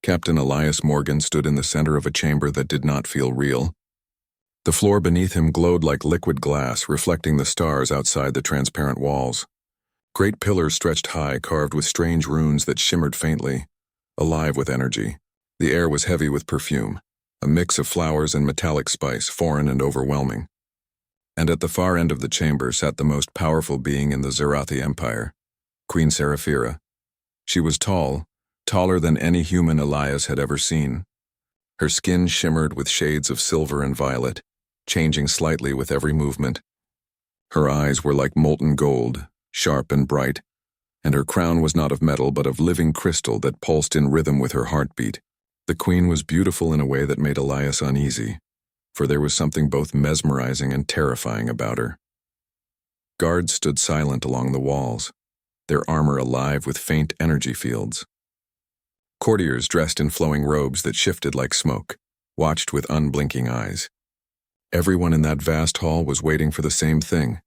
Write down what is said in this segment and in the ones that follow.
Captain Elias Morgan stood in the center of a chamber that did not feel real. The floor beneath him glowed like liquid glass, reflecting the stars outside the transparent walls. Great pillars stretched high, carved with strange runes that shimmered faintly, alive with energy. The air was heavy with perfume, a mix of flowers and metallic spice, foreign and overwhelming. And at the far end of the chamber sat the most powerful being in the Zarathi Empire, Queen Seraphira. She was tall, taller than any human Elias had ever seen. Her skin shimmered with shades of silver and violet, changing slightly with every movement. Her eyes were like molten gold, sharp and bright, and her crown was not of metal but of living crystal that pulsed in rhythm with her heartbeat. The queen was beautiful in a way that made Elias uneasy, for there was something both mesmerizing and terrifying about her. Guards stood silent along the walls, their armor alive with faint energy fields. Courtiers dressed in flowing robes that shifted like smoke, watched with unblinking eyes. Everyone in that vast hall was waiting for the same thing,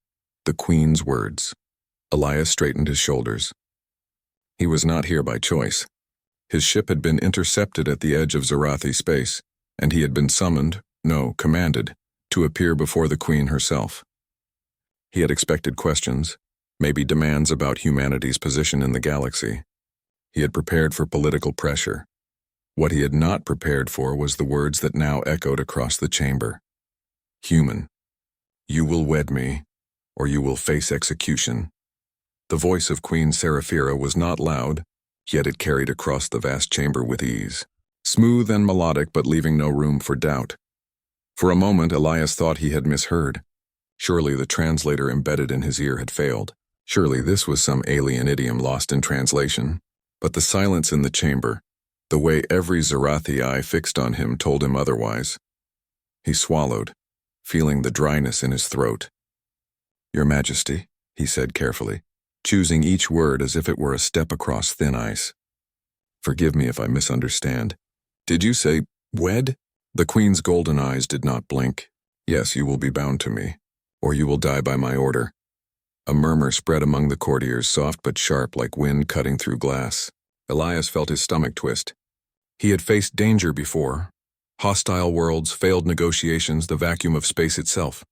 the queen's words. Elias straightened his shoulders. He was not here by choice. His ship had been intercepted at the edge of Zarathi space, and he had been summoned, no, commanded, to appear before the queen herself. He had expected questions, maybe demands about humanity's position in the galaxy. He had prepared for political pressure. What he had not prepared for was the words that now echoed across the chamber. Human, you will wed me, or you will face execution. The voice of Queen Seraphira was not loud, yet it carried across the vast chamber with ease. Smooth and melodic, but leaving no room for doubt. For a moment, Elias thought he had misheard. Surely the translator embedded in his ear had failed. Surely this was some alien idiom lost in translation. But the silence in the chamber, the way every Zarathi eye fixed on him, told him otherwise. He swallowed, feeling the dryness in his throat. Your Majesty, he said carefully, choosing each word as if it were a step across thin ice. Forgive me if I misunderstand. Did you say, wed? The queen's golden eyes did not blink. Yes, you will be bound to me, or you will die by my order. A murmur spread among the courtiers, soft but sharp like wind cutting through glass. Elias felt his stomach twist. He had faced danger before. Hostile worlds, failed negotiations, the vacuum of space itself.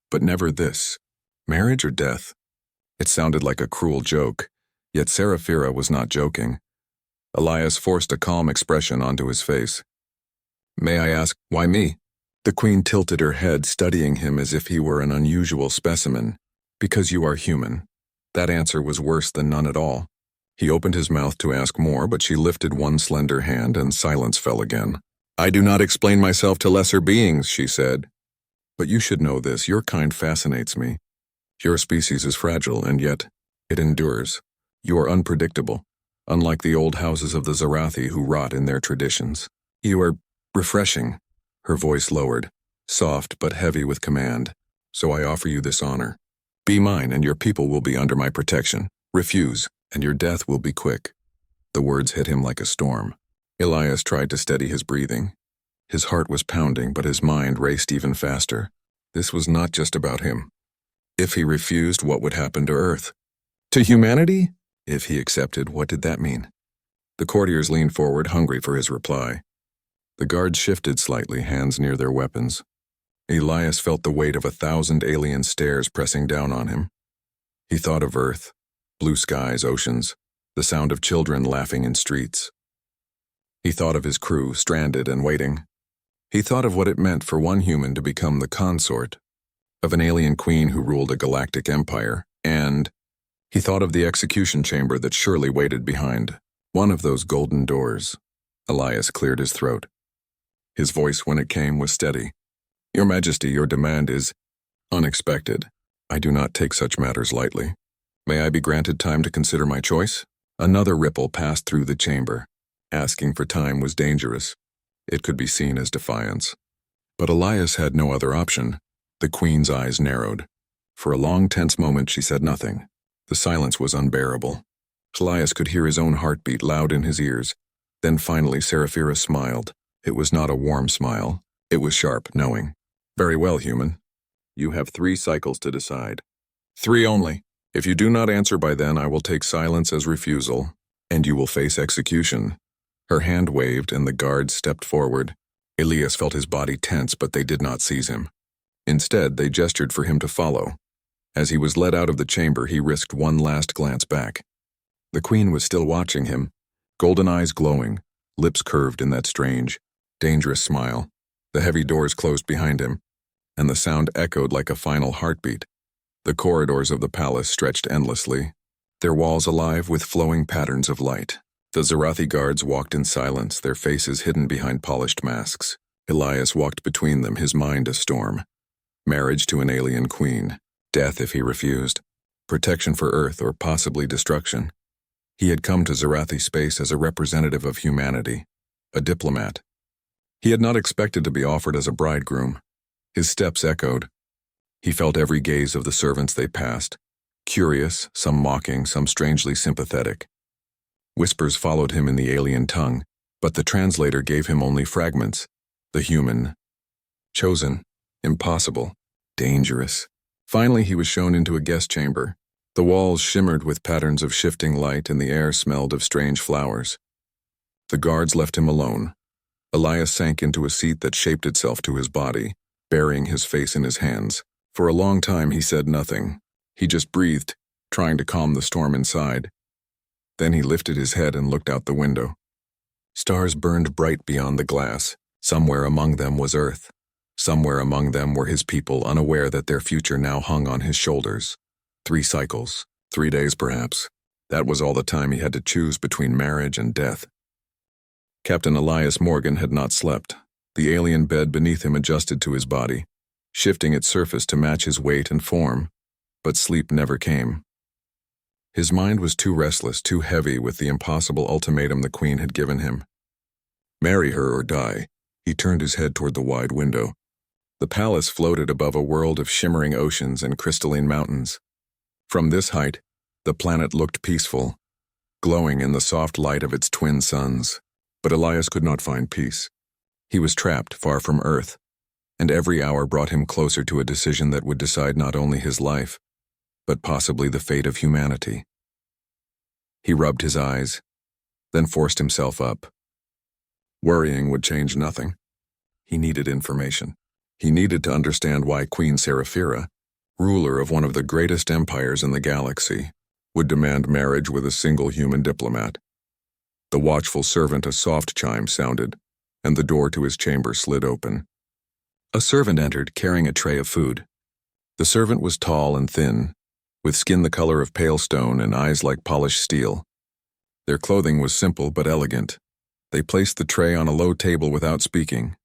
But never this. Marriage or death? It sounded like a cruel joke, yet Seraphira was not joking. Elias forced a calm expression onto his face. May I ask, why me? The queen tilted her head, studying him as if he were an unusual specimen. Because you are human. That answer was worse than none at all. He opened his mouth to ask more, but she lifted one slender hand and silence fell again. I do not explain myself to lesser beings, she said. But you should know this, your kind fascinates me. Your species is fragile, and yet it endures. You are unpredictable, unlike the old houses of the Zarathi who rot in their traditions. You are refreshing. Her voice lowered, soft but heavy with command. So I offer you this honor. Be mine, and your people will be under my protection. Refuse, and your death will be quick. The words hit him like a storm. Elias tried to steady his breathing. His heart was pounding, but his mind raced even faster. This was not just about him. If he refused, what would happen to Earth? To humanity? If he accepted, what did that mean? The courtiers leaned forward, hungry for his reply. The guards shifted slightly, hands near their weapons. Elias felt the weight of 1,000 alien stares pressing down on him. He thought of Earth, blue skies, oceans, the sound of children laughing in streets. He thought of his crew, stranded and waiting. He thought of what it meant for one human to become the consort of an alien queen who ruled a galactic empire, and he thought of the execution chamber that surely waited behind one of those golden doors. Elias cleared his throat. His voice, when it came, was steady. Your Majesty, your demand is unexpected. I do not take such matters lightly. May I be granted time to consider my choice? Another ripple passed through the chamber. Asking for time was dangerous. It could be seen as defiance. But Elias had no other option. The queen's eyes narrowed. For a long, tense moment, she said nothing. The silence was unbearable. Elias could hear his own heartbeat loud in his ears. Then finally, Seraphira smiled. It was not a warm smile. It was sharp, knowing. Very well, human. You have 3 cycles to decide. 3 only. If you do not answer by then, I will take silence as refusal, and you will face execution. Her hand waved and the guards stepped forward. Elias felt his body tense, but they did not seize him. Instead, they gestured for him to follow. As he was led out of the chamber, he risked one last glance back. The queen was still watching him, golden eyes glowing, lips curved in that strange, dangerous smile. The heavy doors closed behind him, and the sound echoed like a final heartbeat. The corridors of the palace stretched endlessly, their walls alive with flowing patterns of light. The Zarathi guards walked in silence, their faces hidden behind polished masks. Elias walked between them, his mind a storm. Marriage to an alien queen, death if he refused, protection for Earth or possibly destruction. He had come to Zarathi space as a representative of humanity, a diplomat. He had not expected to be offered as a bridegroom. His steps echoed. He felt every gaze of the servants they passed, curious, some mocking, some strangely sympathetic. Whispers followed him in the alien tongue, but the translator gave him only fragments. The human. Chosen. Impossible. Dangerous. Finally, he was shown into a guest chamber. The walls shimmered with patterns of shifting light and the air smelled of strange flowers. The guards left him alone. Elias sank into a seat that shaped itself to his body, burying his face in his hands. For a long time he said nothing. He just breathed, trying to calm the storm inside. Then he lifted his head and looked out the window. Stars burned bright beyond the glass. Somewhere among them was Earth. Somewhere among them were his people, unaware that their future now hung on his shoulders. 3 cycles, 3 days perhaps. That was all the time he had to choose between marriage and death. Captain Elias Morgan had not slept. The alien bed beneath him adjusted to his body, shifting its surface to match his weight and form, but sleep never came. His mind was too restless, too heavy with the impossible ultimatum the queen had given him. Marry her or die. He turned his head toward the wide window. The palace floated above a world of shimmering oceans and crystalline mountains. From this height, the planet looked peaceful, glowing in the soft light of its twin suns. But Elias could not find peace. He was trapped far from Earth, and every hour brought him closer to a decision that would decide not only his life, but possibly the fate of humanity. He rubbed his eyes, then forced himself up. Worrying would change nothing. He needed information. He needed to understand why Queen Seraphira, ruler of one of the greatest empires in the galaxy, would demand marriage with a single human diplomat. The watchful servant, a soft chime sounded, and the door to his chamber slid open. A servant entered, carrying a tray of food. The servant was tall and thin, with skin the color of pale stone and eyes like polished steel. Their clothing was simple but elegant. They placed the tray on a low table without speaking.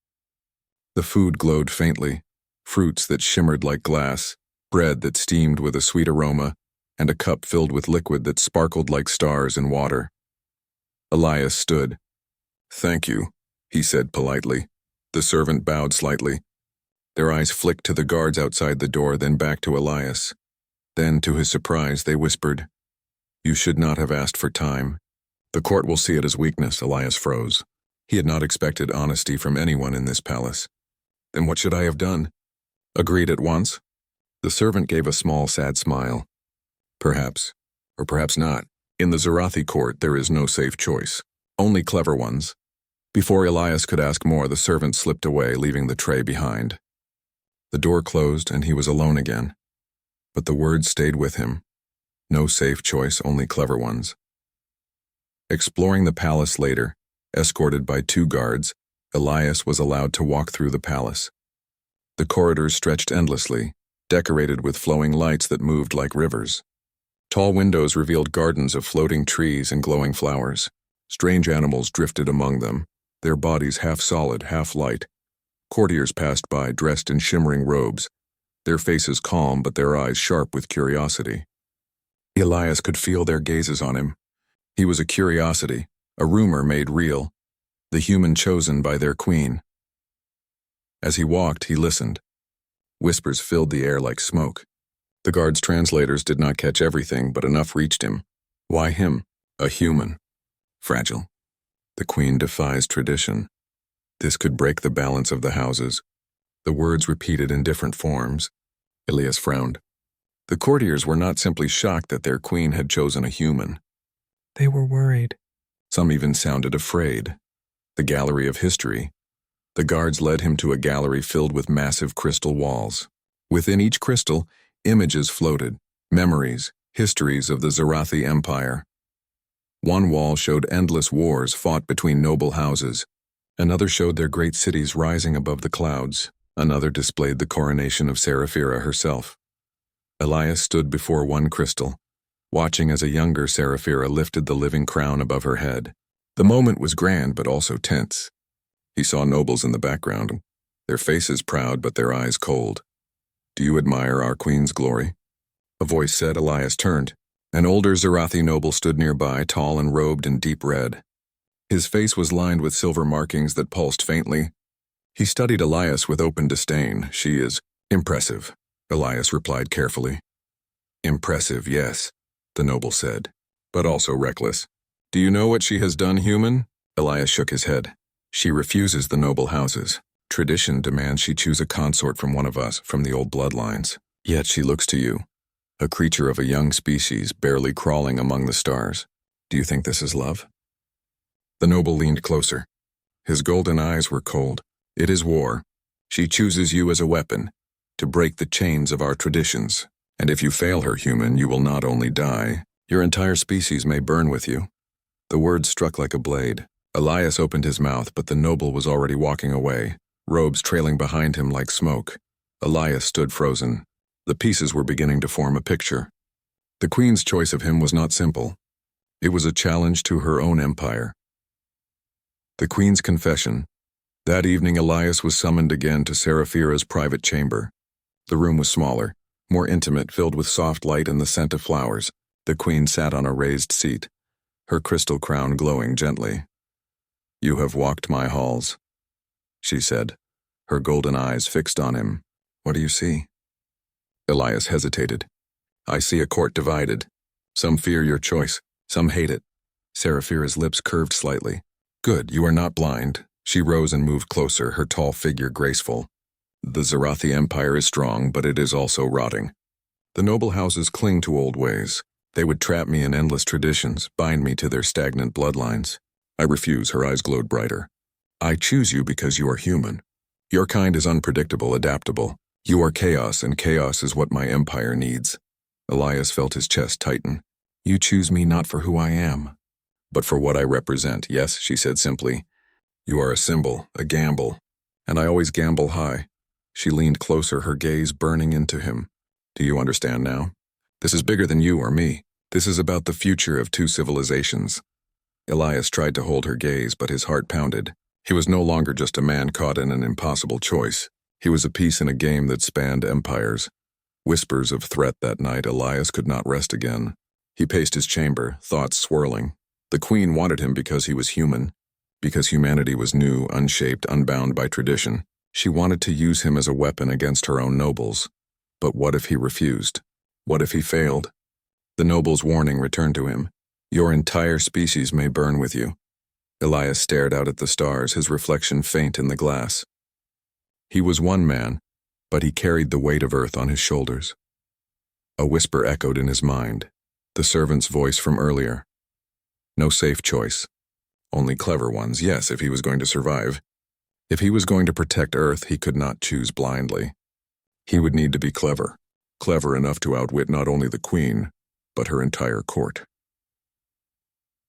The food glowed faintly, fruits that shimmered like glass, bread that steamed with a sweet aroma, and a cup filled with liquid that sparkled like stars in water. Elias stood. "Thank you," he said politely. The servant bowed slightly. Their eyes flicked to the guards outside the door, then back to Elias. Then, to his surprise, they whispered, "You should not have asked for time." "The court will see it as weakness," Elias froze. He had not expected honesty from anyone in this palace. "Then what should I have done?" "Agreed at once?" The servant gave a small, sad smile. "Perhaps, or perhaps not. In the Zarathi court, there is no safe choice. Only clever ones." Before Elias could ask more, the servant slipped away, leaving the tray behind. The door closed, and he was alone again. But the words stayed with him. No safe choice, only clever ones. Exploring the palace later, escorted by 2 guards, Elias was allowed to walk through the palace. The corridors stretched endlessly, decorated with flowing lights that moved like rivers. Tall windows revealed gardens of floating trees and glowing flowers. Strange animals drifted among them, their bodies half solid, half light. Courtiers passed by, dressed in shimmering robes, their faces calm but their eyes sharp with curiosity. Elias could feel their gazes on him. He was a curiosity, a rumor made real, the human chosen by their queen. As he walked, he listened. Whispers filled the air like smoke. The guard's translators did not catch everything, but enough reached him. Why him? A human. Fragile. The queen defies tradition. This could break the balance of the houses. The words repeated in different forms. Elias frowned. The courtiers were not simply shocked that their queen had chosen a human. They were worried. Some even sounded afraid. The gallery of history. The guards led him to a gallery filled with massive crystal walls. Within each crystal, images floated, memories, histories of the Zarathi Empire. One wall showed endless wars fought between noble houses. Another showed their great cities rising above the clouds. Another displayed the coronation of Seraphira herself. Elias stood before one crystal, watching as a younger Seraphira lifted the living crown above her head. The moment was grand but also tense. He saw nobles in the background, their faces proud but their eyes cold. "Do you admire our queen's glory?" A voice said. Elias turned. An older Zarathi noble stood nearby, tall and robed in deep red. His face was lined with silver markings that pulsed faintly. He studied Elias with open disdain. "She is impressive," Elias replied carefully. "Impressive, yes," the noble said, "but also reckless. Do you know what she has done, human?" Elias shook his head. "She refuses the noble houses. Tradition demands she choose a consort from one of us, from the old bloodlines. Yet she looks to you, a creature of a young species barely crawling among the stars. Do you think this is love?" The noble leaned closer. His golden eyes were cold. "It is war. She chooses you as a weapon, to break the chains of our traditions. And if you fail her, human, you will not only die, your entire species may burn with you." The words struck like a blade. Elias opened his mouth, but the noble was already walking away, robes trailing behind him like smoke. Elias stood frozen. The pieces were beginning to form a picture. The queen's choice of him was not simple. It was a challenge to her own empire. The queen's confession. That evening Elias was summoned again to Seraphira's private chamber. The room was smaller, more intimate, filled with soft light and the scent of flowers. The queen sat on a raised seat, her crystal crown glowing gently. "You have walked my halls," she said, her golden eyes fixed on him. "What do you see?" Elias hesitated. "I see a court divided. Some fear your choice, some hate it." Seraphira's lips curved slightly. "Good, you are not blind." She rose and moved closer, her tall figure graceful. "The Zarathi Empire is strong, but it is also rotting. The noble houses cling to old ways. They would trap me in endless traditions, bind me to their stagnant bloodlines. I refuse." Her eyes glowed brighter. "I choose you because you are human. Your kind is unpredictable, adaptable. You are chaos, and chaos is what my empire needs." Elias felt his chest tighten. "You choose me not for who I am, but for what I represent." "Yes," she said simply. "You are a symbol, a gamble, and I always gamble high." She leaned closer, her gaze burning into him. "Do you understand now? This is bigger than you or me. This is about the future of two civilizations." Elias tried to hold her gaze, but his heart pounded. He was no longer just a man caught in an impossible choice. He was a piece in a game that spanned empires. Whispers of threat that night. Elias could not rest again. He paced his chamber, thoughts swirling. The queen wanted him because he was human, because humanity was new, unshaped, unbound by tradition. She wanted to use him as a weapon against her own nobles. But what if he refused? What if he failed? The noble's warning returned to him. "Your entire species may burn with you." Elias stared out at the stars, his reflection faint in the glass. He was one man, but he carried the weight of earth on his shoulders. A whisper echoed in his mind, the servant's voice from earlier. No safe choice. Only clever ones, yes, if he was going to survive. If he was going to protect Earth, he could not choose blindly. He would need to be clever, clever enough to outwit not only the queen, but her entire court.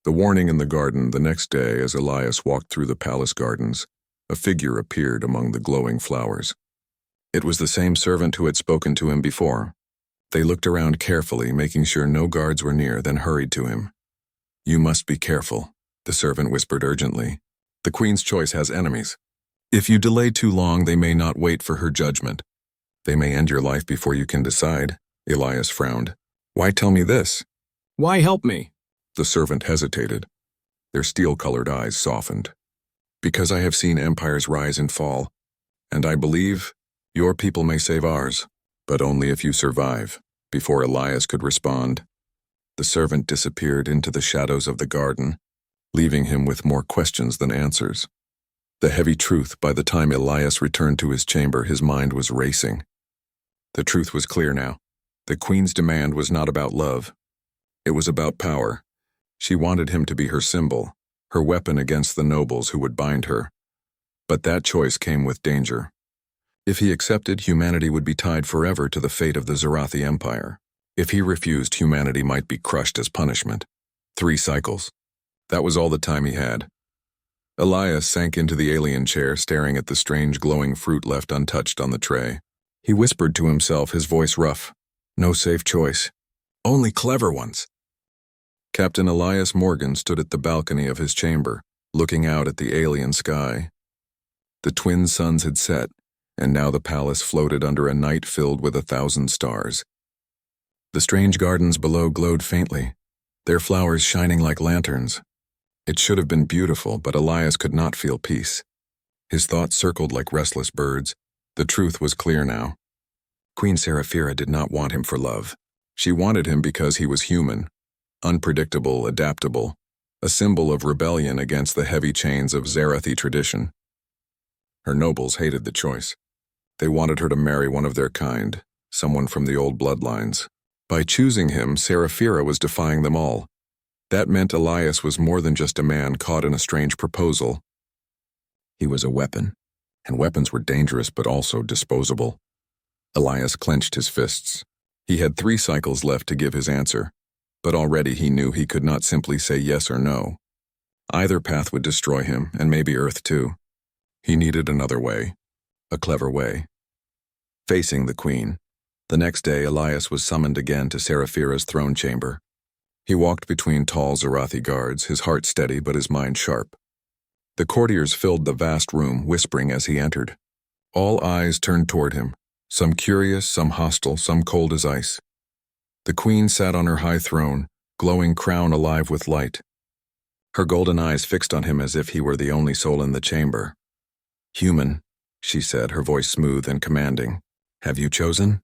The warning in the garden. The next day, as Elias walked through the palace gardens, a figure appeared among the glowing flowers. It was the same servant who had spoken to him before. They looked around carefully, making sure no guards were near, then hurried to him. "You must be careful," the servant whispered urgently. "The queen's choice has enemies. If you delay too long, they may not wait for her judgment. They may end your life before you can decide." Elias frowned. "Why tell me this?" "Why help me?" The servant hesitated. Their steel-colored eyes softened. "Because I have seen empires rise and fall, and I believe your people may save ours, but only if you survive." Before Elias could respond, the servant disappeared into the shadows of the garden, leaving him with more questions than answers. The heavy truth. By the time Elias returned to his chamber, his mind was racing. The truth was clear now. The queen's demand was not about love. It was about power. She wanted him to be her symbol, her weapon against the nobles who would bind her. But that choice came with danger. If he accepted, humanity would be tied forever to the fate of the Zarathi Empire. If he refused, humanity might be crushed as punishment. 3 cycles. That was all the time he had. Elias sank into the alien chair, staring at the strange glowing fruit left untouched on the tray. He whispered to himself, his voice rough. No safe choice. Only clever ones. Captain Elias Morgan stood at the balcony of his chamber, looking out at the alien sky. The twin suns had set, and now the palace floated under a night filled with 1,000 stars. The strange gardens below glowed faintly, their flowers shining like lanterns. It should have been beautiful, but Elias could not feel peace. His thoughts circled like restless birds. The truth was clear now. Queen Seraphira did not want him for love. She wanted him because he was human, unpredictable, adaptable, a symbol of rebellion against the heavy chains of Zarathi tradition. Her nobles hated the choice. They wanted her to marry one of their kind, someone from the old bloodlines. By choosing him, Seraphira was defying them all. That meant Elias was more than just a man caught in a strange proposal. He was a weapon, and weapons were dangerous but also disposable. Elias clenched his fists. He had 3 cycles left to give his answer, but already he knew he could not simply say yes or no. Either path would destroy him, and maybe Earth too. He needed another way, a clever way. Facing the queen. The next day, Elias was summoned again to Seraphira's throne chamber. He walked between tall Zarathi guards, his heart steady but his mind sharp. The courtiers filled the vast room, whispering as he entered. All eyes turned toward him, some curious, some hostile, some cold as ice. The queen sat on her high throne, glowing crown alive with light. Her golden eyes fixed on him as if he were the only soul in the chamber. Human, she said, her voice smooth and commanding. Have you chosen?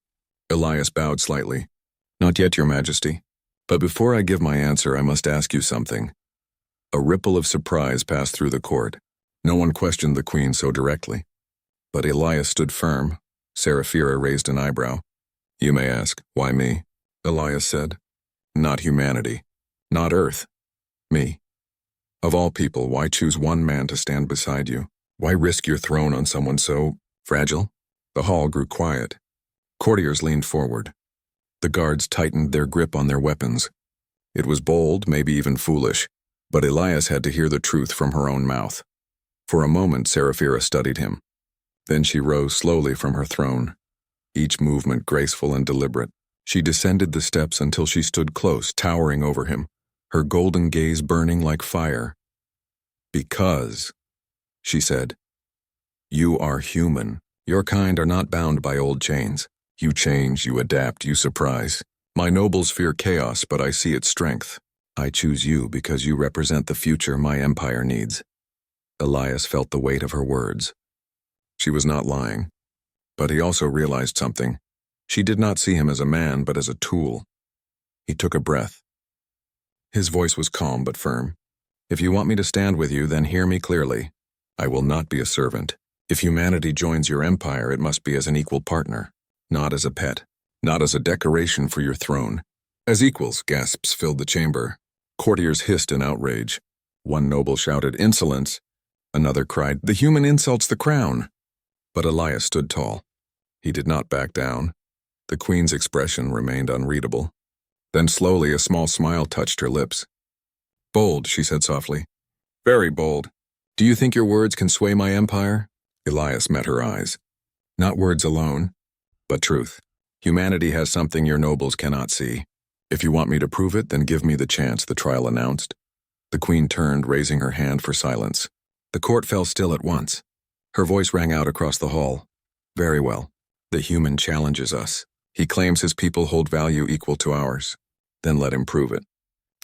Elias bowed slightly. Not yet, Your Majesty. But before I give my answer, I must ask you something. A ripple of surprise passed through the court. No one questioned the queen so directly. But Elias stood firm. Seraphira raised an eyebrow. You may ask, why me? Elias said. Not humanity. Not Earth. Me. Of all people, why choose one man to stand beside you? Why risk your throne on someone so fragile? The hall grew quiet. Courtiers leaned forward. The guards tightened their grip on their weapons. It was bold, maybe even foolish, but Elias had to hear the truth from her own mouth. For a moment, Seraphira studied him. Then she rose slowly from her throne, each movement graceful and deliberate. She descended the steps until she stood close, towering over him, her golden gaze burning like fire. Because, she said, you are human. Your kind are not bound by old chains. You change, you adapt, you surprise. My nobles fear chaos, but I see its strength. I choose you because you represent the future my empire needs. Elias felt the weight of her words. She was not lying. But he also realized something. She did not see him as a man, but as a tool. He took a breath. His voice was calm but firm. If you want me to stand with you, then hear me clearly. I will not be a servant. If humanity joins your empire, it must be as an equal partner, not as a pet, not as a decoration for your throne. As equals, gasps filled the chamber. Courtiers hissed in outrage. One noble shouted, insolence. Another cried, the human insults the crown. But Elias stood tall. He did not back down. The queen's expression remained unreadable. Then slowly a small smile touched her lips. Bold, she said softly. Very bold. Do you think your words can sway my empire? Elias met her eyes. Not words alone, but truth. Humanity has something your nobles cannot see. If you want me to prove it, then give me the chance, the trial announced. The queen turned, raising her hand for silence. The court fell still at once. Her voice rang out across the hall. Very well. The human challenges us. He claims his people hold value equal to ours. Then let him prove it.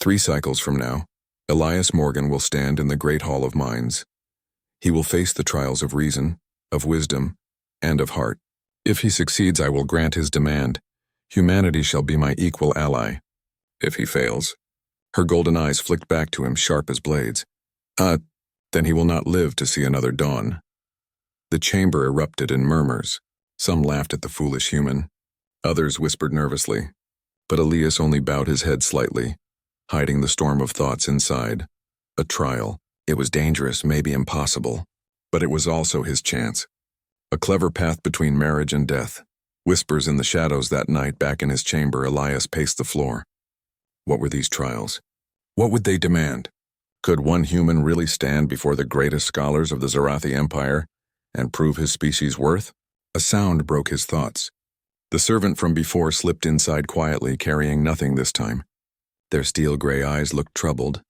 3 cycles from now, Elias Morgan will stand in the great hall of minds. He will face the trials of reason, of wisdom, and of heart. If he succeeds, I will grant his demand. Humanity shall be my equal ally. If he fails, her golden eyes flicked back to him, sharp as blades. Then he will not live to see another dawn. The chamber erupted in murmurs. Some laughed at the foolish human. Others whispered nervously. But Elias only bowed his head slightly, hiding the storm of thoughts inside. A trial, It was dangerous, maybe impossible, but it was also his chance. A clever path between marriage and death. Whispers in the shadows that night back in his chamber, Elias paced the floor. What were these trials? What would they demand? Could one human really stand before the greatest scholars of the Zarathi Empire and prove his species' worth? A sound broke his thoughts. The servant from before slipped inside quietly, carrying nothing this time. Their steel-gray eyes looked troubled.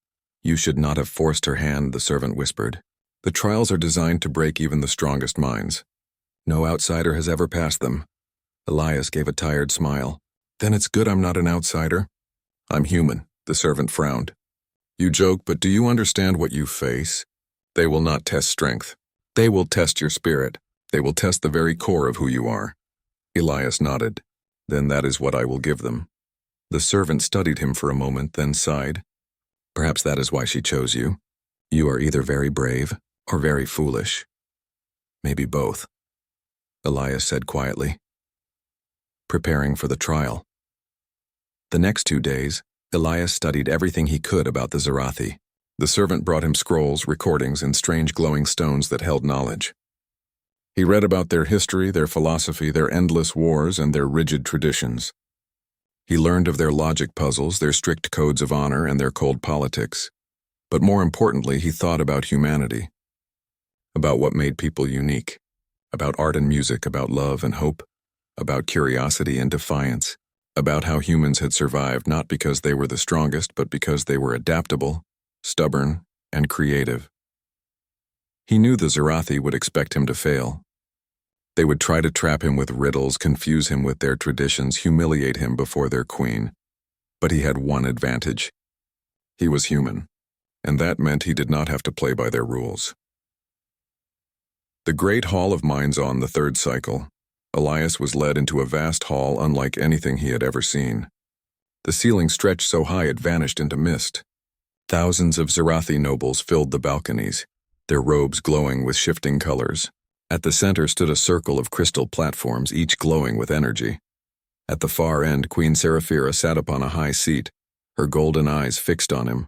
You should not have forced her hand, the servant whispered. The trials are designed to break even the strongest minds. No outsider has ever passed them. Elias gave a tired smile. Then it's good I'm not an outsider. I'm human, the servant frowned. You joke, but do you understand what you face? They will not test strength. They will test your spirit. They will test the very core of who you are. Elias nodded. Then that is what I will give them. The servant studied him for a moment, then sighed. Perhaps that is why she chose you. You are either very brave or very foolish. Maybe both, Elias said quietly, preparing for the trial. The next 2 days, Elias studied everything he could about the Zarathi. The servant brought him scrolls, recordings, and strange glowing stones that held knowledge. He read about their history, their philosophy, their endless wars, and their rigid traditions. He learned of their logic puzzles, their strict codes of honor, and their cold politics. But more importantly, he thought about humanity, about what made people unique, about art and music, about love and hope, about curiosity and defiance, about how humans had survived not because they were the strongest, but because they were adaptable, stubborn, and creative. He knew the Zarathi would expect him to fail. They would try to trap him with riddles, confuse him with their traditions, humiliate him before their queen. But he had one advantage. He was human, and that meant he did not have to play by their rules. The Great Hall of Minds on the third cycle. Elias was led into a vast hall unlike anything he had ever seen. The ceiling stretched so high it vanished into mist. Thousands of Zarathi nobles filled the balconies, their robes glowing with shifting colors. At the center stood a circle of crystal platforms, each glowing with energy. At the far end, Queen Seraphira sat upon a high seat, her golden eyes fixed on him.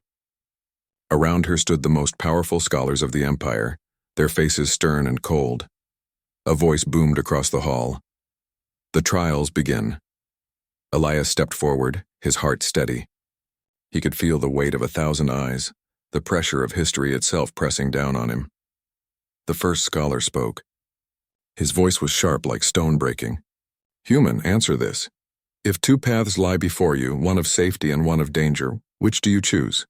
Around her stood the most powerful scholars of the empire, their faces stern and cold. A voice boomed across the hall. The trials begin. Elias stepped forward, his heart steady. He could feel the weight of 1,000 eyes, the pressure of history itself pressing down on him. The first scholar spoke. His voice was sharp like stone breaking. Human, answer this. If 2 paths lie before you, one of safety and one of danger, which do you choose?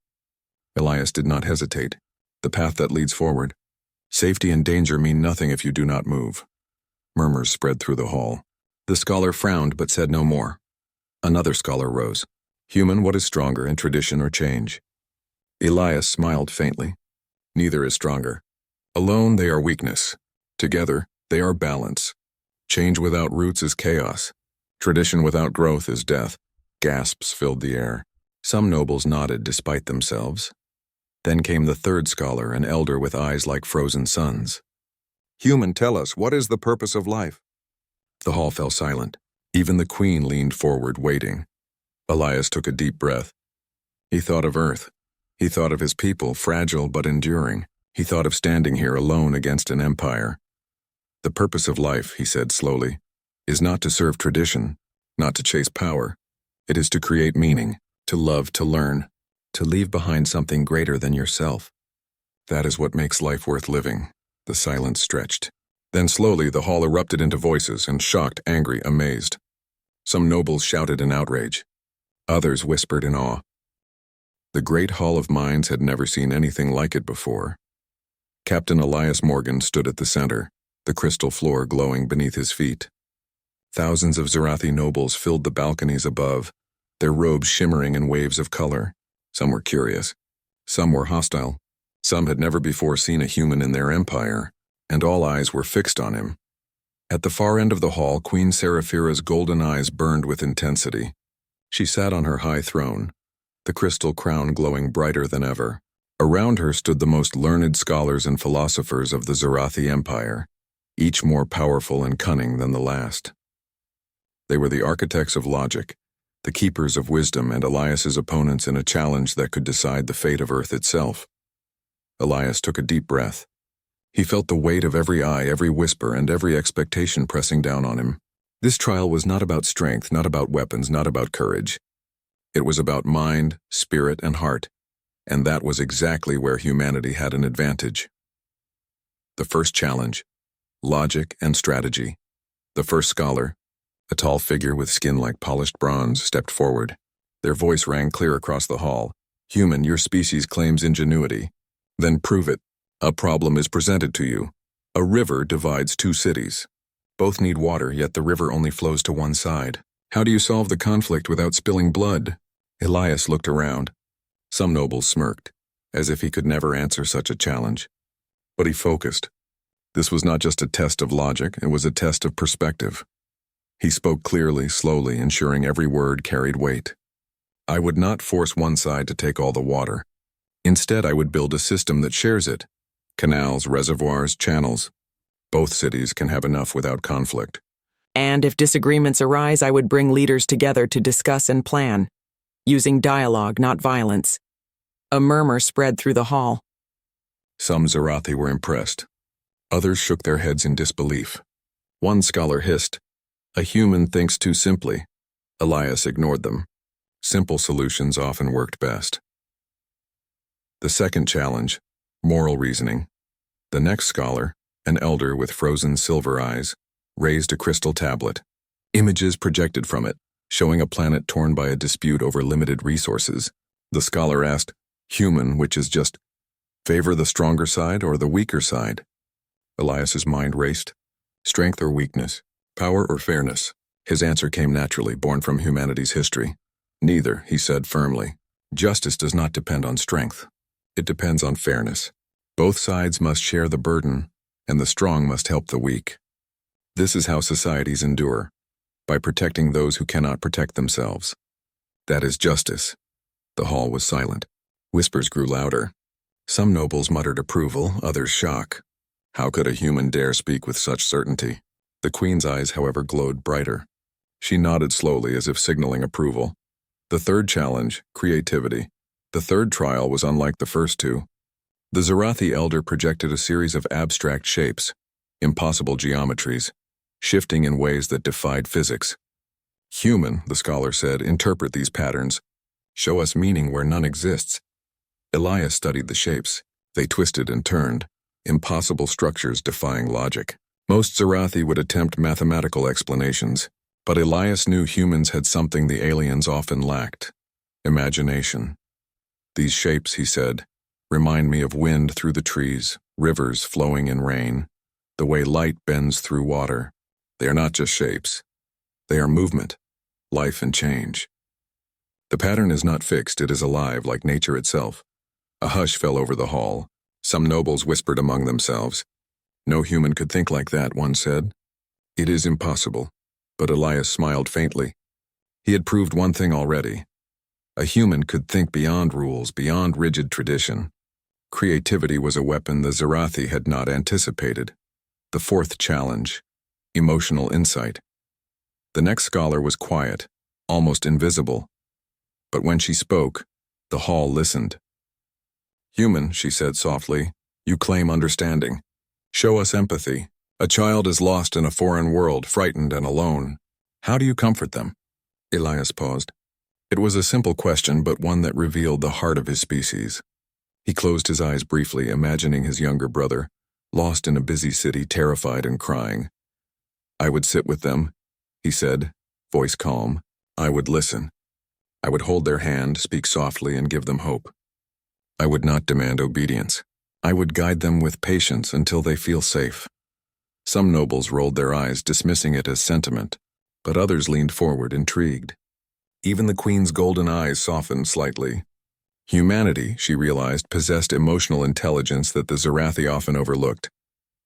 Elias did not hesitate. The path that leads forward. Safety and danger mean nothing if you do not move. Murmurs spread through the hall. The scholar frowned but said no more. Another scholar rose. Human, what is stronger in tradition or change? Elias smiled faintly. Neither is stronger. Alone they are weakness. Together they are balance. Change without roots is chaos. Tradition without growth is death. Gasps filled the air. Some nobles nodded despite themselves. Then came the third scholar, an elder with eyes like frozen suns. Human, tell us, what is the purpose of life? The hall fell silent. Even the queen leaned forward, waiting. Elias took a deep breath. He thought of Earth. He thought of his people, fragile but enduring. He thought of standing here alone against an empire. The purpose of life, he said slowly, is not to serve tradition, not to chase power. It is to create meaning, to love, to learn, to leave behind something greater than yourself. That is what makes life worth living. The silence stretched. Then slowly the hall erupted into voices, and shocked, angry, amazed. Some nobles shouted in outrage. Others whispered in awe. The Great Hall of Minds had never seen anything like it before. Captain Elias Morgan stood at the center, the crystal floor glowing beneath his feet. Thousands of Zarathi nobles filled the balconies above, their robes shimmering in waves of color. Some were curious. Some were hostile. Some had never before seen a human in their empire, and all eyes were fixed on him. At the far end of the hall, Queen Seraphira's golden eyes burned with intensity. She sat on her high throne, the crystal crown glowing brighter than ever. Around her stood the most learned scholars and philosophers of the Zarathi Empire, each more powerful and cunning than the last. They were the architects of logic, the keepers of wisdom, and Elias's opponents in a challenge that could decide the fate of Earth itself. Elias took a deep breath. He felt the weight of every eye, every whisper, and every expectation pressing down on him. This trial was not about strength, not about weapons, not about courage. It was about mind, spirit, and heart, and that was exactly where humanity had an advantage. The first challenge: logic and strategy. The first scholar, a tall figure with skin like polished bronze, stepped forward. Their voice rang clear across the hall. "Human, your species claims ingenuity. Then prove it. A problem is presented to you. A river divides two cities. Both need water, yet the river only flows to one side. How do you solve the conflict without spilling blood?" Elias looked around. Some nobles smirked, as if he could never answer such a challenge. But he focused. This was not just a test of logic, it was a test of perspective. He spoke clearly, slowly, ensuring every word carried weight. "I would not force one side to take all the water. Instead, I would build a system that shares it. Canals, reservoirs, channels. Both cities can have enough without conflict. And if disagreements arise, I would bring leaders together to discuss and plan, using dialogue, not violence." A murmur spread through the hall. Some Zarathi were impressed. Others shook their heads in disbelief. One scholar hissed, "A human thinks too simply." Elias ignored them. Simple solutions often worked best. The second challenge: moral reasoning. The next scholar, an elder with frozen silver eyes, raised a crystal tablet. Images projected from it, showing a planet torn by a dispute over limited resources. The scholar asked, "Human, which is just favor the stronger side or the weaker side?" Elias's mind raced. Strength or weakness? Power or fairness? His answer came naturally, born from humanity's history. "Neither," he said firmly. "Justice does not depend on strength. It depends on fairness. Both sides must share the burden, and the strong must help the weak. This is how societies endure, by protecting those who cannot protect themselves. That is justice." The hall was silent. Whispers grew louder. Some nobles muttered approval, others shock. How could a human dare speak with such certainty? The queen's eyes, however, glowed brighter. She nodded slowly as if signaling approval. The third challenge, creativity. The third trial was unlike the first two. The Zarathi elder projected a series of abstract shapes, impossible geometries, shifting in ways that defied physics. "Human," the scholar said, "interpret these patterns. Show us meaning where none exists." Elias studied the shapes. They twisted and turned, impossible structures defying logic. Most Zarathi would attempt mathematical explanations, but Elias knew humans had something the aliens often lacked: imagination. "These shapes," he said, "remind me of wind through the trees, rivers flowing in rain, the way light bends through water. They are not just shapes. They are movement, life and change. The pattern is not fixed, it is alive, like nature itself." A hush fell over the hall. Some nobles whispered among themselves. "No human could think like that," one said. "It is impossible." But Elias smiled faintly. He had proved one thing already. A human could think beyond rules, beyond rigid tradition. Creativity was a weapon the Zarathi had not anticipated. The fourth challenge: emotional insight. The next scholar was quiet, almost invisible. But when she spoke, the hall listened. "Human," she said softly, "you claim understanding. Show us empathy. A child is lost in a foreign world, frightened and alone. How do you comfort them?" Elias paused. It was a simple question, but one that revealed the heart of his species. He closed his eyes briefly, imagining his younger brother, lost in a busy city, terrified and crying. "I would sit with them," he said, voice calm. "I would listen. I would hold their hand, speak softly, and give them hope. I would not demand obedience. I would guide them with patience until they feel safe." Some nobles rolled their eyes, dismissing it as sentiment, but others leaned forward, intrigued. Even the queen's golden eyes softened slightly. Humanity, she realized, possessed emotional intelligence that the Zarathi often overlooked.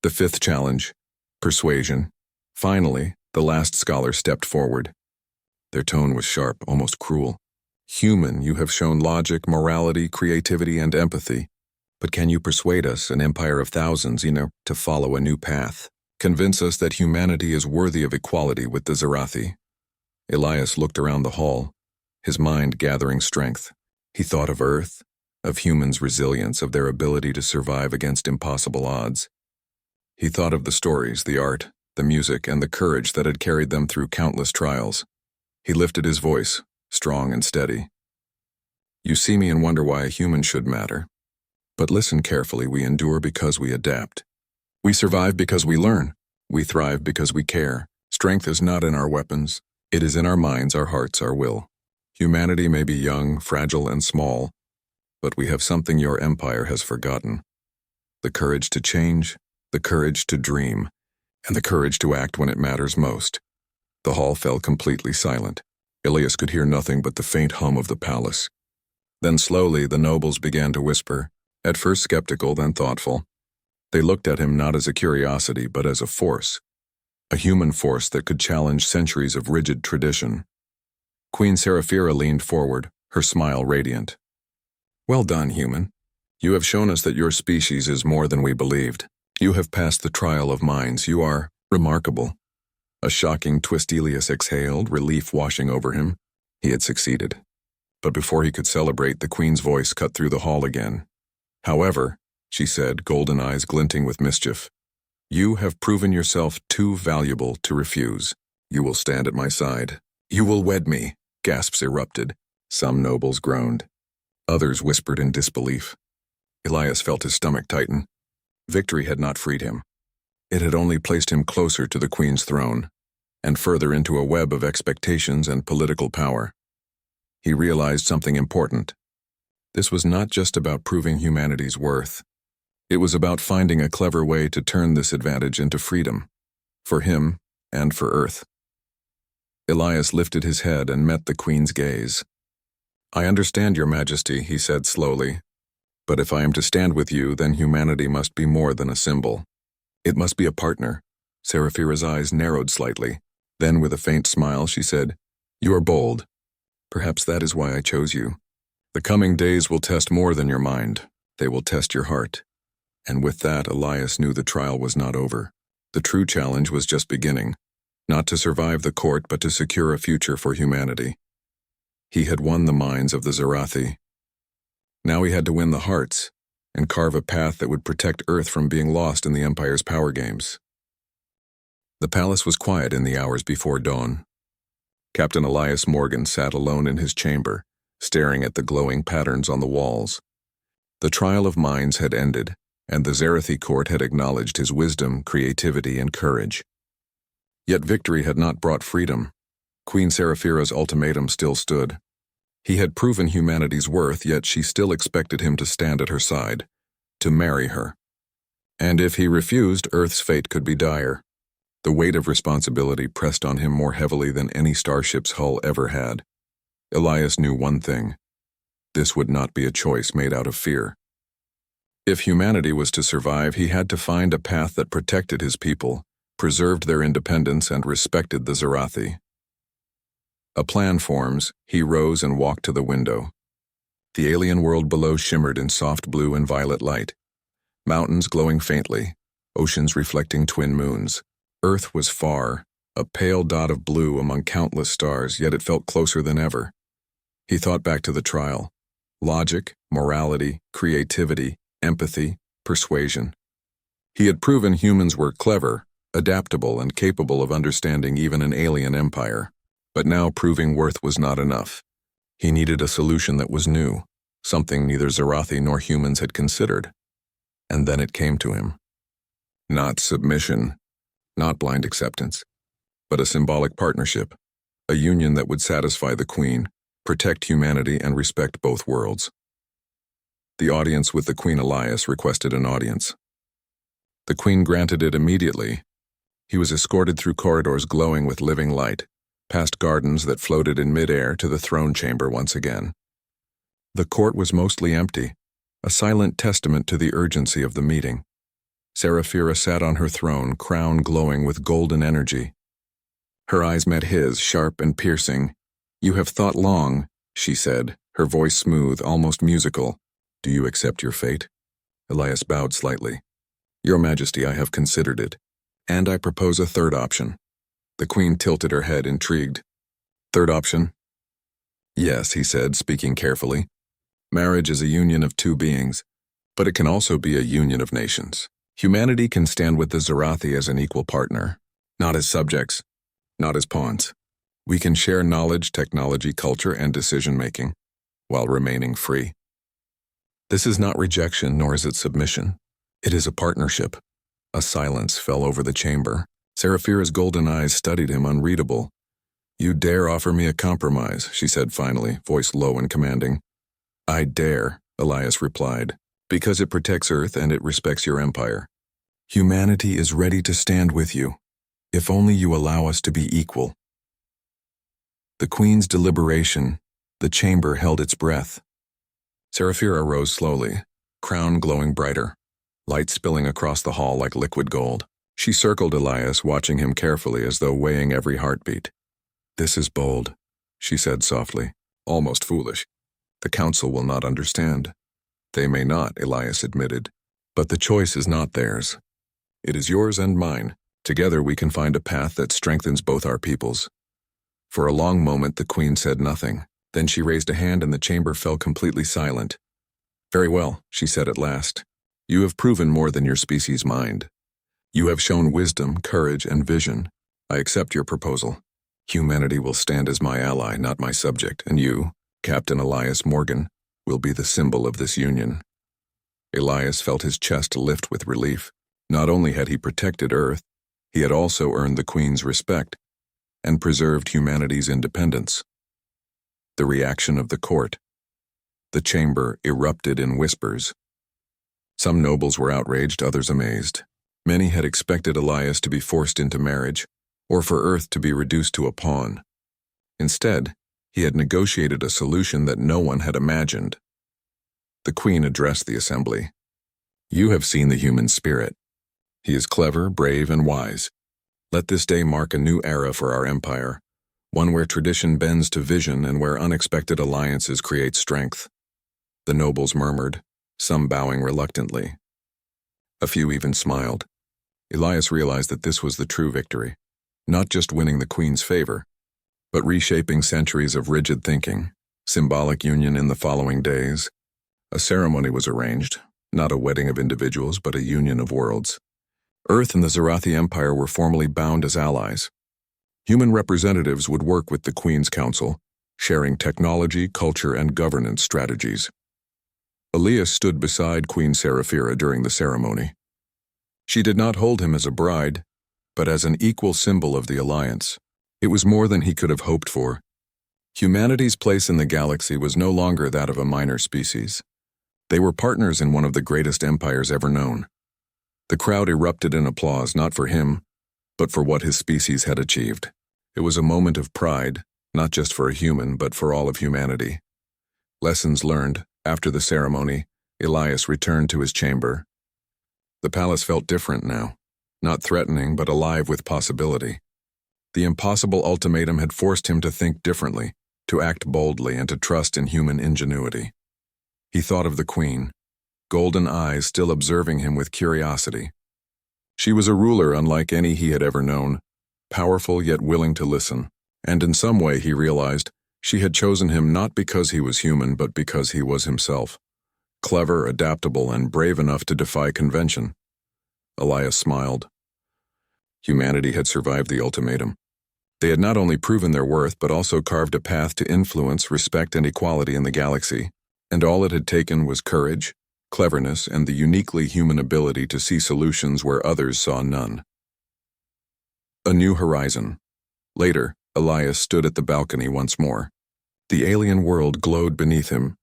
The fifth challenge: persuasion. Finally, the last scholar stepped forward. Their tone was sharp, almost cruel. "Human, you have shown logic, morality, creativity, and empathy. But can you persuade us, an empire of thousands, to follow a new path? Convince us that humanity is worthy of equality with the Zarathi?" Elias looked around the hall, his mind gathering strength. He thought of Earth, of humans' resilience, of their ability to survive against impossible odds. He thought of the stories, the art, the music, and the courage that had carried them through countless trials. He lifted his voice, strong and steady. You see me and wonder why a human should matter. But listen carefully, we endure because we adapt. We survive because we learn. We thrive because we care. Strength is not in our weapons. It is in our minds, our hearts, our will. Humanity may be young, fragile, and small, but we have something your empire has forgotten. The courage to change, the courage to dream, and the courage to act when it matters most. The hall fell completely silent. Ilias could hear nothing but the faint hum of the palace. Then slowly the nobles began to whisper, at first skeptical, then thoughtful. They looked at him not as a curiosity, but as a force. A human force that could challenge centuries of rigid tradition. Queen Seraphira leaned forward, her smile radiant. Well done, human. You have shown us that your species is more than we believed. You have passed the trial of minds. You are remarkable. A shocking twist. Ilias exhaled, relief washing over him. He had succeeded. But before he could celebrate, the queen's voice cut through the hall again. However, she said, golden eyes glinting with mischief, you have proven yourself too valuable to refuse. You will stand at my side. You will wed me. Gasps erupted. Some nobles groaned. Others whispered in disbelief. Ilias felt his stomach tighten. Victory had not freed him. It had only placed him closer to the queen's throne, and further into a web of expectations and political power. He realized something important. This was not just about proving humanity's worth. It was about finding a clever way to turn this advantage into freedom, for him and for Earth. Ilias lifted his head and met the queen's gaze. I understand, Your Majesty, he said slowly, but if I am to stand with you, then humanity must be more than a symbol. It must be a partner. Seraphira's eyes narrowed slightly. Then, with a faint smile, she said, You are bold. Perhaps that is why I chose you. The coming days will test more than your mind. They will test your heart. And with that, Ilias knew the trial was not over. The true challenge was just beginning. Not to survive the court, but to secure a future for humanity. He had won the minds of the Zarathi. Now he had to win the hearts, and carve a path that would protect Earth from being lost in the Empire's power games. The palace was quiet in the hours before dawn. Captain Elias Morgan sat alone in his chamber, staring at the glowing patterns on the walls. The trial of minds had ended, and the Zarathi court had acknowledged his wisdom, creativity, and courage. Yet victory had not brought freedom. Queen Seraphira's ultimatum still stood. He had proven humanity's worth, yet she still expected him to stand at her side, to marry her. And if he refused, Earth's fate could be dire. The weight of responsibility pressed on him more heavily than any starship's hull ever had. Elias knew one thing. This would not be a choice made out of fear. If humanity was to survive, he had to find a path that protected his people, preserved their independence, and respected the Zarathi. A plan forms, he rose and walked to the window. The alien world below shimmered in soft blue and violet light. Mountains glowing faintly, oceans reflecting twin moons. Earth was far, a pale dot of blue among countless stars, yet it felt closer than ever. He thought back to the trial. Logic, morality, creativity, empathy, persuasion. He had proven humans were clever, adaptable, and capable of understanding even an alien empire. But now proving worth was not enough. He needed a solution that was new, something neither Zarathi nor humans had considered. And then it came to him. Not submission, not blind acceptance, but a symbolic partnership, a union that would satisfy the Queen, protect humanity, and respect both worlds. The audience with the Queen Elias requested an audience. The Queen granted it immediately. He was escorted through corridors glowing with living light, past gardens that floated in midair to the throne chamber once again. The court was mostly empty, a silent testament to the urgency of the meeting. Seraphira sat on her throne, crown glowing with golden energy. Her eyes met his, sharp and piercing. You have thought long, she said, her voice smooth, almost musical. Do you accept your fate? Elias bowed slightly. Your Majesty, I have considered it, and I propose a third option. The Queen tilted her head, intrigued. Third option? Yes, he said, speaking carefully. Marriage is a union of two beings, but it can also be a union of nations. Humanity can stand with the Zarathi as an equal partner, not as subjects, not as pawns. We can share knowledge, technology, culture, and decision-making, while remaining free. This is not rejection, nor is it submission. It is a partnership. A silence fell over the chamber. Seraphira's golden eyes studied him, unreadable. "You dare offer me a compromise," she said finally, voice low and commanding. "I dare," Elias replied, "because it protects Earth and it respects your empire. Humanity is ready to stand with you, if only you allow us to be equal." The Queen's deliberation, the chamber held its breath. Seraphira rose slowly, crown glowing brighter, light spilling across the hall like liquid gold. She circled Elias, watching him carefully as though weighing every heartbeat. "This is bold," she said softly, almost foolish. "The council will not understand." "They may not," Elias admitted, "but the choice is not theirs. It is yours and mine. Together we can find a path that strengthens both our peoples." For a long moment the Queen said nothing. Then she raised a hand and the chamber fell completely silent. "Very well," she said at last. "You have proven more than your species' mind. You have shown wisdom, courage, and vision. I accept your proposal. Humanity will stand as my ally, not my subject, and you, Captain Elias Morgan, will be the symbol of this union." Elias felt his chest lift with relief. Not only had he protected Earth, he had also earned the Queen's respect and preserved humanity's independence. The reaction of the court. The chamber erupted in whispers. Some nobles were outraged, others amazed. Many had expected Elias to be forced into marriage, or for Earth to be reduced to a pawn. Instead, he had negotiated a solution that no one had imagined. The Queen addressed the assembly. "You have seen the human spirit. He is clever, brave, and wise. Let this day mark a new era for our empire, one where tradition bends to vision and where unexpected alliances create strength." The nobles murmured, some bowing reluctantly. A few even smiled. Elias realized that this was the true victory, not just winning the Queen's favor, but reshaping centuries of rigid thinking. Symbolic union in the following days. A ceremony was arranged, not a wedding of individuals, but a union of worlds. Earth and the Zarathi Empire were formally bound as allies. Human representatives would work with the Queen's Council, sharing technology, culture, and governance strategies. Elias stood beside Queen Seraphira during the ceremony. She did not hold him as a bride, but as an equal symbol of the alliance. It was more than he could have hoped for. Humanity's place in the galaxy was no longer that of a minor species. They were partners in one of the greatest empires ever known. The crowd erupted in applause, not for him, but for what his species had achieved. It was a moment of pride, not just for a human, but for all of humanity. Lessons learned. After the ceremony, Elias returned to his chamber. The palace felt different now, not threatening but alive with possibility. The impossible ultimatum had forced him to think differently, to act boldly, and to trust in human ingenuity. He thought of the Queen, golden eyes still observing him with curiosity. She was a ruler unlike any he had ever known, powerful yet willing to listen, and in some way he realized she had chosen him not because he was human but because he was himself. Clever, adaptable, and brave enough to defy convention. Elias smiled. Humanity had survived the ultimatum. They had not only proven their worth but also carved a path to influence, respect, and equality in the galaxy, and all it had taken was courage, cleverness, and the uniquely human ability to see solutions where others saw none. A new horizon. Later, Elias stood at the balcony once more. The alien world glowed beneath him,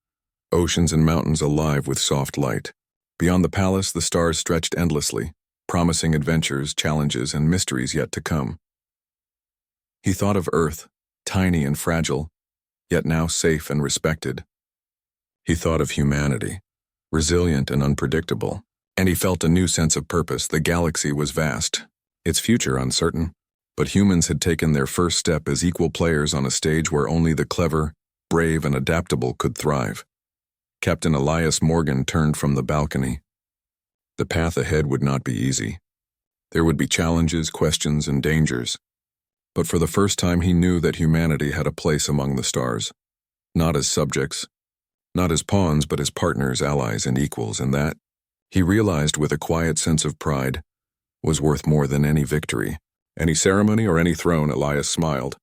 oceans and mountains alive with soft light. Beyond the palace, the stars stretched endlessly, promising adventures, challenges, and mysteries yet to come. He thought of Earth, tiny and fragile, yet now safe and respected. He thought of humanity, resilient and unpredictable, and he felt a new sense of purpose. The galaxy was vast, its future uncertain, but humans had taken their first step as equal players on a stage where only the clever, brave, and adaptable could thrive. Captain Elias Morgan turned from the balcony. The path ahead would not be easy. There would be challenges, questions, and dangers. But for the first time he knew that humanity had a place among the stars, not as subjects, Not as pawns, but as partners, allies, and equals, and that, he realized with a quiet sense of pride, was worth more than any victory. Any ceremony or any throne, Elias smiled,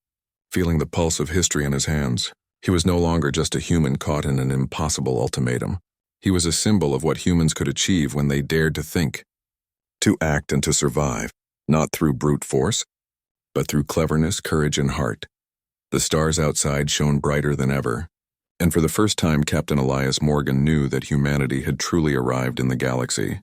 feeling the pulse of history in his hands. He was no longer just a human caught in an impossible ultimatum. He was a symbol of what humans could achieve when they dared to think, to act, and to survive, not through brute force, but through cleverness, courage, and heart. The stars outside shone brighter than ever, and for the first time Captain Elias Morgan knew that humanity had truly arrived in the galaxy.